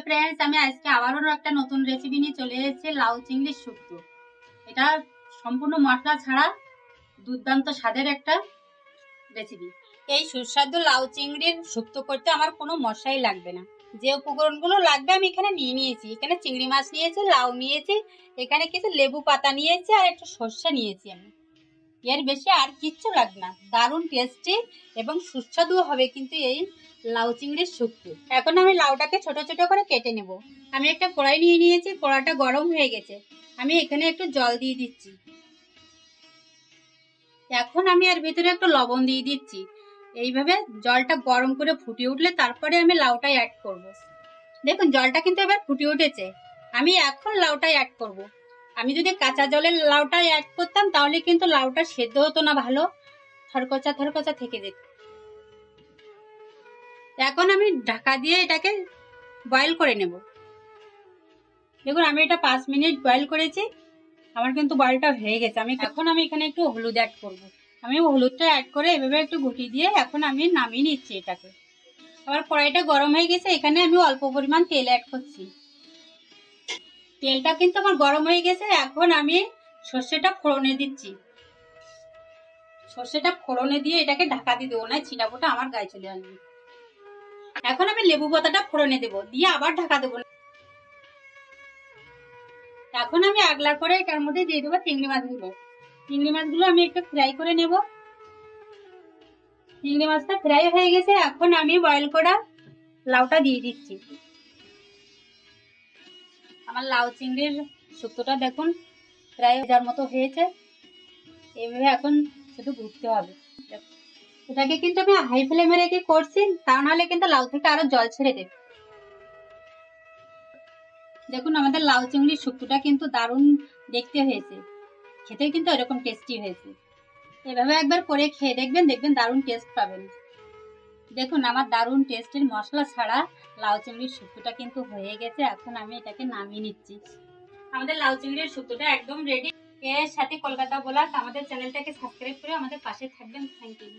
Friends, আমি আজকে আবারও একটা নতুন রেসিপি নিয়ে চলে এসেছি, লাউ চিংড়ির শুক্তো। এটা সম্পূর্ণ মশলা ছাড়া দুর্দান্ত স্বাদের একটা রেসিপি। এই সুস্বাদু লাউ চিংড়ির শুক্তো করতে আমার কোনো মশলাই লাগবে না। যে উপকরণগুলো লাগবে আমি এখানে নিয়ে নিয়েছি। এখানে চিংড়ি মাছ নিয়েছি, লাউ নিয়েছি, এখানে কিছু লেবু পাতা নিয়েছি আর একটু সর্ষে নিয়েছি আমি। এর বেশি আর কিচ্ছু লাগবে না। দারুণ টেস্টি এবং সুস্বাদু হবে কিন্তু এই লাউ চিংড়ির শুক্তো। এখন আমি লাউটাকে ছোট ছোট করে কেটে নেব। আমি একটা কড়াই নিয়ে নিয়েছি, কড়াইটা গরম হয়ে গেছে। আমি এখানে একটু জল দিয়ে দিচ্ছি। এখন আমি এর ভিতরে একটু লবণ দিয়ে দিচ্ছি। এইভাবে জলটা গরম করে ফুটিয়ে উঠলে তারপরে আমি লাউটা অ্যাড করব। দেখুন জলটা কিন্তু এবার ফুটে উঠেছে। আমি এখন লাউটা অ্যাড করব। আমি যদি কাঁচা জলের লাউটা অ্যাড করতাম তাহলে কিন্তু লাউটা সেদ্ধ হতো না ভালো, থরকচা থরকচা থেকে যেত। এখন আমি ঢাকা দিয়ে এটাকে বয়েল করে নেব। দেখুন আমি এটা 5 মিনিট বয়েল করেছি, আমার কিন্তু বয়েলটা হয়ে গেছে। এখন আমি এখানে একটু হলুদ অ্যাড করব। আমি হলুদটা অ্যাড করে এভাবে একটু ঘুটিয়ে দিয়ে এখন আমি নামিয়ে নিচ্ছি এটাকে। আবার কড়াইটা গরম হয়ে গেছে, এখানে আমি অল্প পরিমাণ তেল অ্যাড করছি। তেলটা কিন্তু আমার গরম হয়ে গেছে। এখন আমি সর্ষেটা ফোড়নে দিচ্ছি। সর্ষেটা ফোড়নে দিয়ে এটাকে ঢাকা দিয়ে দেবো, না ছিটাফোঁটা আমার গায়ে চলে আসবে। এখন আমি লেবু পাতাটা ফোড়নে দেবো, দিয়ে আবার ঢাকা দেবো। এখন আমি আগলা করে এটার মধ্যে দিয়ে দেবো চিংড়ি মাছগুলো। চিংড়ি মাছগুলো আমি একটু ফ্রাই করে নেব। চিংড়ি মাছটা ফ্রাই হয়ে গেছে, এখন আমি বয়েল করা লাউটা দিয়ে দিচ্ছি। আমার লাউ চিংড়ির শুক্তোটা দেখুন প্রায় যার মতো হয়েছে। এইভাবে এখন শুধু ঘুরতে হবে। এটাকে কিন্তু আমি হাই ফ্লেমে রেখে করছি, তা নাহলে কিন্তু লাউ থেকে আরো জল ছেড়ে দেবে। দেখুন আমাদের লাউ চিংড়ির শুক্তোটা কিন্তু দারুণ দেখতে হয়েছে, খেতে কিন্তু এরকম টেস্টি হয়েছে। এভাবে একবার করে খেয়ে দেখবেন, দেখবেন দারুণ টেস্ট পাবেন। দেখুন আমার দারুণ টেস্টের মশলা ছাড়া লাউ চিংড়ির শুক্তোটা কিন্তু হয়ে গেছে। এখন আমি এটাকে নামিয়ে নিচ্ছি। আমাদের লাউ চিংড়ির শুক্তোটা একদম রেডি। এর সাথে কলকাতা ব্লগ আমাদের চ্যানেলটাকে সাবস্ক্রাইব করে আমাদের পাশে থাকবেন। Thank you.